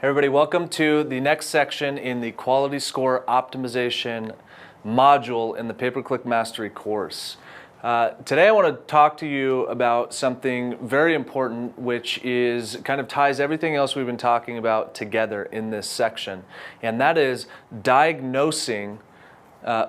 Hey everybody, welcome to the next section in the Quality Score Optimization module in the Pay-Per-Click Mastery course. Today I want to talk to you about something very important, which is kind of ties everything else we've been talking about together in this section, and that is diagnosing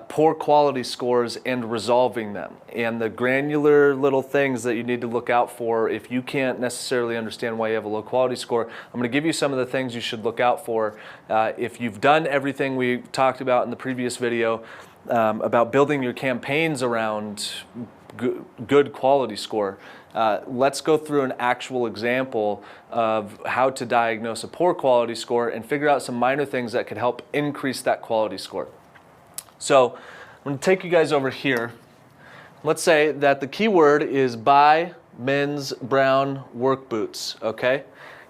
poor quality scores and resolving them, and the granular little things that you need to look out for if you can't necessarily understand why you have a low quality score. I'm going to give you some of the things you should look out for if you've done everything we talked about in the previous video about building your campaigns around good quality score. Let's go through an actual example of how to diagnose a poor quality score and figure out some minor things that could help increase that quality score. So I'm going to take you guys over here. Let's say that the keyword is buy men's brown work boots, okay?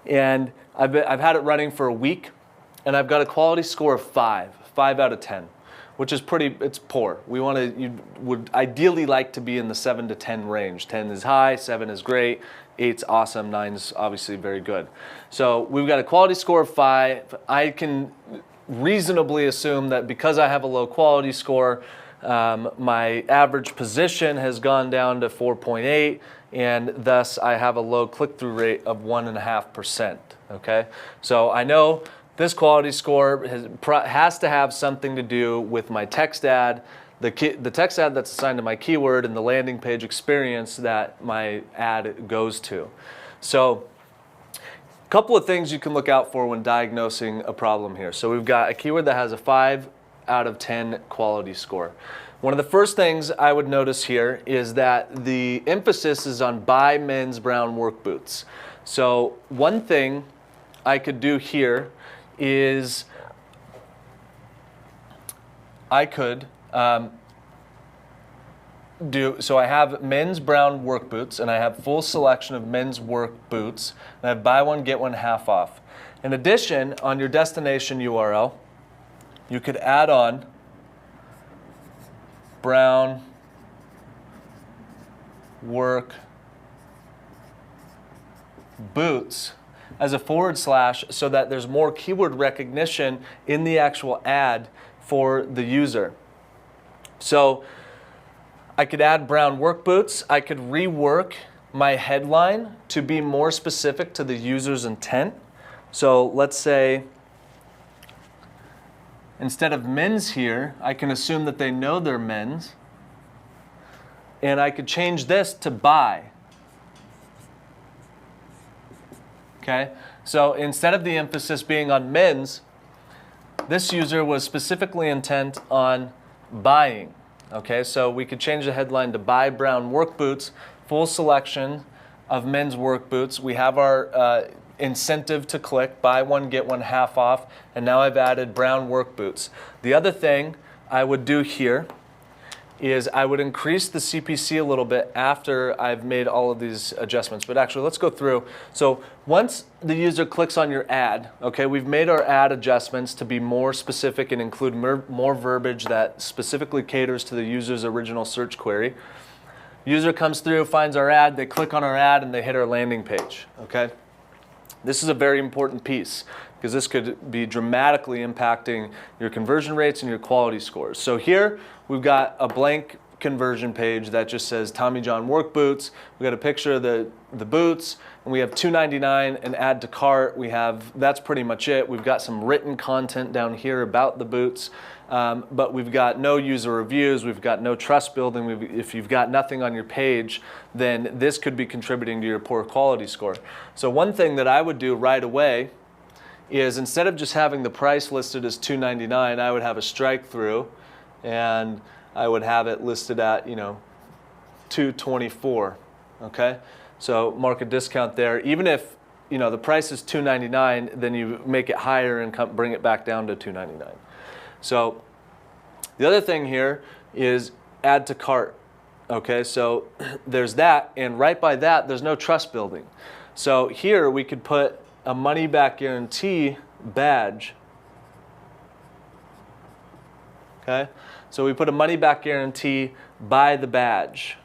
And I've had it running for a week, and I've got a quality score of 5 out of 10, which is it's poor. You would ideally like to be in the 7 to 10 range. 10 is high, 7 is great, 8's awesome, 9's obviously very good. So we've got a quality score of 5. I can reasonably assume that because I have a low quality score, my average position has gone down to 4.8, and thus I have a low click-through rate of 1.5%. Okay, so I know this quality score has to have something to do with my text ad, the text ad that's assigned to my keyword, and the landing page experience that my ad goes to. So couple of things you can look out for when diagnosing a problem here. So we've got a keyword that has a 5 out of 10 quality score. One of the first things I would notice here is that the emphasis is on buy men's brown work boots. So one thing I could do here is I could so I have men's brown work boots, and I have full selection of men's work boots, and I have buy one, get one half off. In addition, on your destination URL, you could add on brown work boots as a / so that there's more keyword recognition in the actual ad for the user. So I could add brown work boots. I could rework my headline to be more specific to the user's intent. So let's say instead of men's here, I can assume that they know they're men's. And I could change this to buy. Okay? So instead of the emphasis being on men's, this user was specifically intent on buying. Okay, so we could change the headline to buy brown work boots, full selection of men's work boots. We have our incentive to click, buy one, get one half off, and now I've added brown work boots. The other thing I would do here is I would increase the CPC a little bit after I've made all of these adjustments. But actually, let's go through. So once the user clicks on your ad, okay, we've made our ad adjustments to be more specific and include more verbiage that specifically caters to the user's original search query. User comes through, finds our ad, they click on our ad, and they hit our landing page, okay? This is a very important piece because this could be dramatically impacting your conversion rates and your quality scores. So here we've got a blank conversion page that just says Tommy John work boots. We've got a picture of the boots, and we have $2.99 and add to cart. That's pretty much it. We've got some written content down here about the boots, but we've got no user reviews. We've got no trust building. If you've got nothing on your page, then this could be contributing to your poor quality score. So one thing that I would do right away is instead of just having the price listed as $2.99, I would have a strike through, and I would have it listed at, $2.24. Okay, so mark a discount there. Even if the price is $2.99, then you make it higher and bring it back down to $2.99. So the other thing here is add to cart. Okay, so there's that, and right by that, there's no trust building. So here we could put a money back guarantee badge. Okay, so we put a money back guarantee by the badge,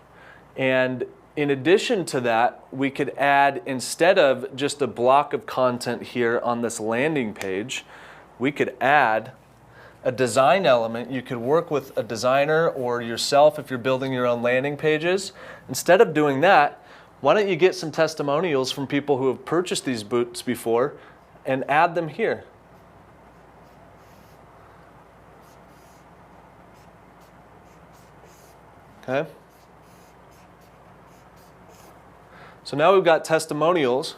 and in addition to that, we could add, instead of just a block of content here on this landing page, we could add a design element. You could work with a designer or yourself if you're building your own landing pages. Instead of doing that, why don't you get some testimonials from people who have purchased these boots before and add them here. Okay? So now we've got testimonials.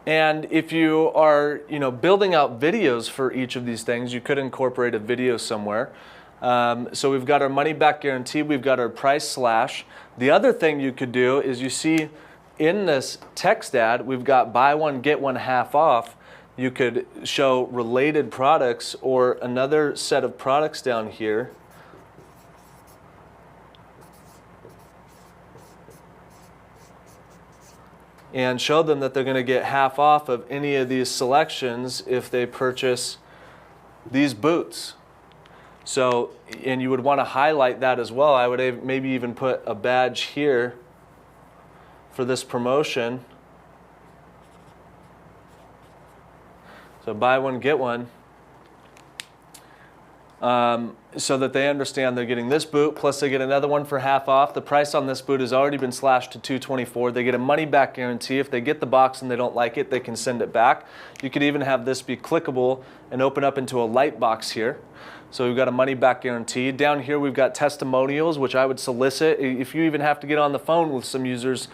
And if you are, building out videos for each of these things, you could incorporate a video somewhere. So we've got our money back guarantee, we've got our price slash. The other thing you could do is, you see in this text ad, we've got buy one, get one half off. You could show related products or another set of products down here. And show them that they're going to get half off of any of these selections if they purchase these boots. So, and you would want to highlight that as well. I would maybe even put a badge here for this promotion. So buy one, get one. So that they understand they're getting this boot, plus they get another one for half off. The price on this boot has already been slashed to $224. They get a money back guarantee. If they get the box and they don't like it, they can send it back. You could even have this be clickable and open up into a light box here. So we've got a money back guarantee. Down here we've got testimonials, which I would solicit. If you even have to get on the phone with some users,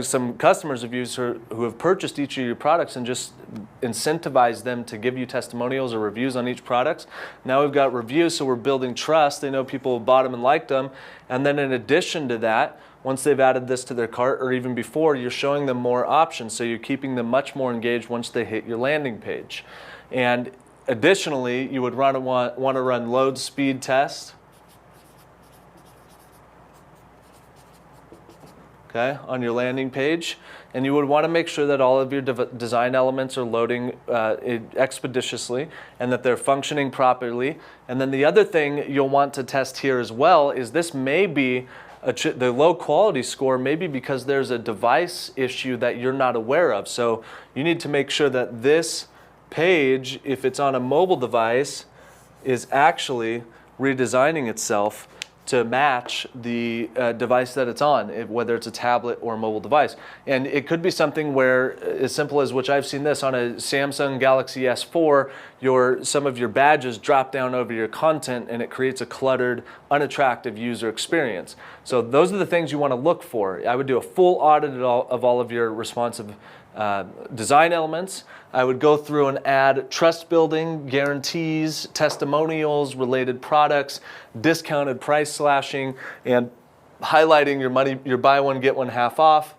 some customers of yours who have purchased each of your products, and just incentivize them to give you testimonials or reviews on each product. Now we've got reviews, so we're building trust. They know people bought them and liked them. And then in addition to that, once they've added this to their cart, or even before, you're showing them more options. So you're keeping them much more engaged once they hit your landing page. And additionally, you would want to run load speed test. Okay, on your landing page, and you would want to make sure that all of your design elements are loading expeditiously and that they're functioning properly. And then the other thing you'll want to test here as well is, this may be the low quality score may be because there's a device issue that you're not aware of. So you need to make sure that this page, if it's on a mobile device, is actually redesigning itself to match the device that it's on, whether it's a tablet or a mobile device. And it could be something where, as simple as, which I've seen this on a Samsung Galaxy S4, some of your badges drop down over your content and it creates a cluttered, unattractive user experience. So those are the things you want to look for. I would do a full audit of all of your responsive design elements. I would go through and add trust building, guarantees, testimonials, related products, discounted price slashing, and highlighting your buy one, get one half off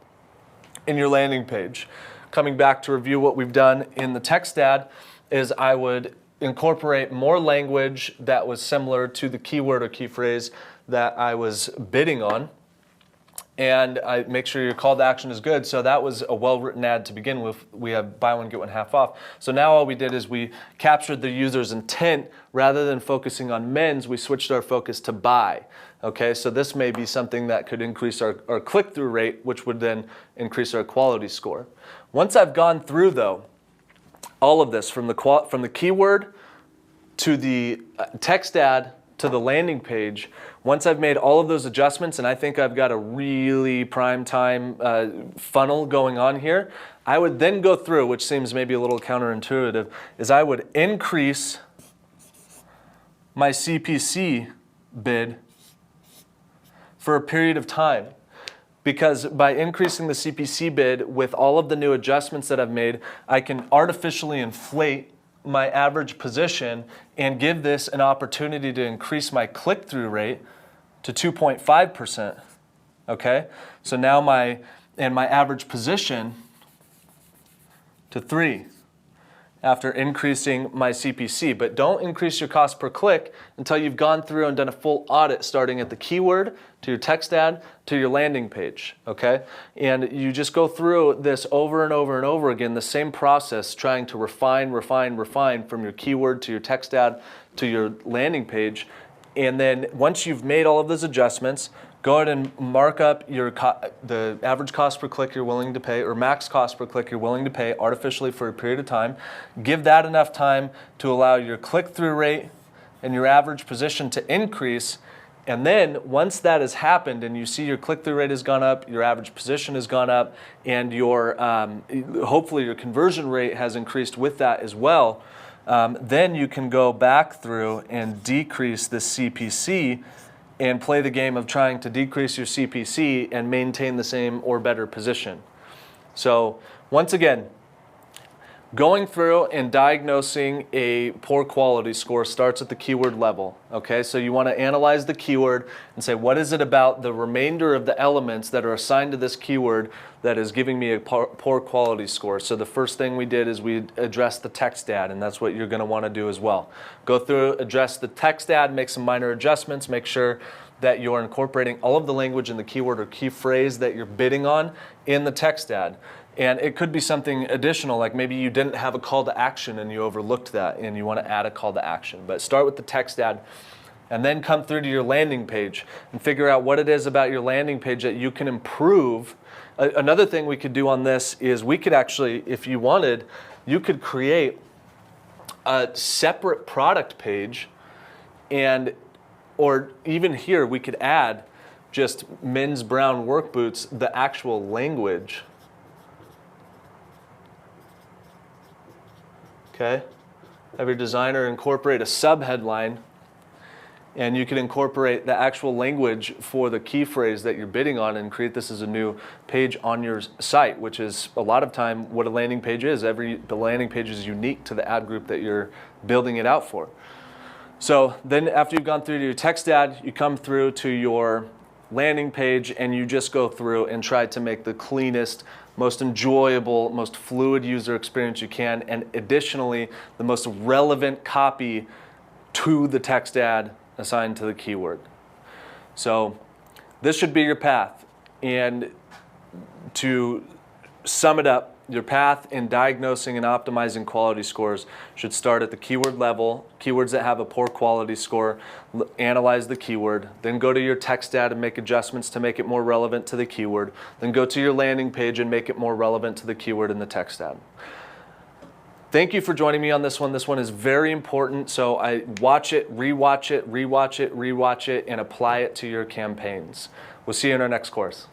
in your landing page. Coming back to review what we've done in the text ad is, I would incorporate more language that was similar to the keyword or key phrase that I was bidding on. And I make sure your call to action is good. So that was a well-written ad to begin with. We have buy one, get one half off. So now all we did is we captured the user's intent. Rather than focusing on men's, we switched our focus to buy. Okay, so this may be something that could increase our click-through rate, which would then increase our quality score. Once I've gone through, though, all of this, from the keyword to the text ad to the landing page, once I've made all of those adjustments, and I think I've got a really prime time funnel going on here, I would then go through, which seems maybe a little counterintuitive, is I would increase my CPC bid for a period of time. Because by increasing the CPC bid with all of the new adjustments that I've made, I can artificially inflate my average position and give this an opportunity to increase my click-through rate to 2.5%. Okay, so now my average position to 3 after increasing my CPC. But don't increase your cost per click until you've gone through and done a full audit, starting at the keyword to your text ad to your landing page. Okay, and you just go through this over and over and over again, the same process, trying to refine from your keyword to your text ad to your landing page. And then once you've made all of those adjustments, go ahead and mark up the average cost per click you're willing to pay, or max cost per click you're willing to pay artificially for a period of time. Give that enough time to allow your click-through rate and your average position to increase. And then once that has happened and you see your click-through rate has gone up, your average position has gone up, and your hopefully your conversion rate has increased with that as well, then you can go back through and decrease the CPC and play the game of trying to decrease your CPC and maintain the same or better position. So once again, going through and diagnosing a poor quality score starts at the keyword level, okay? So you want to analyze the keyword and say, what is it about the remainder of the elements that are assigned to this keyword that is giving me a poor quality score? So the first thing we did is we addressed the text ad, and that's what you're going to want to do as well. Go through, address the text ad, make some minor adjustments, make sure that you're incorporating all of the language in the keyword or key phrase that you're bidding on in the text ad. And it could be something additional, like maybe you didn't have a call to action and you overlooked that and you want to add a call to action. But start with the text ad and then come through to your landing page and figure out what it is about your landing page that you can improve. Another thing we could do on this is we could actually, if you wanted, you could create a separate product page, and or even here we could add just men's brown work boots, the actual language. Okay, have your designer incorporate a sub-headline, and you can incorporate the actual language for the key phrase that you're bidding on and create this as a new page on your site, which is a lot of time what a landing page is. The landing page is unique to the ad group that you're building it out for. So then after you've gone through to your text ad, you come through to your landing page and you just go through and try to make the cleanest, most enjoyable, most fluid user experience you can, and additionally, the most relevant copy to the text ad assigned to the keyword. So this should be your path. And to sum it up, your path in diagnosing and optimizing quality scores should start at the keyword level, keywords that have a poor quality score, analyze the keyword, then go to your text ad and make adjustments to make it more relevant to the keyword, then go to your landing page and make it more relevant to the keyword in the text ad. Thank you for joining me on this one. This one is very important, so I watch it, rewatch it, rewatch it, rewatch it, and apply it to your campaigns. We'll see you in our next course.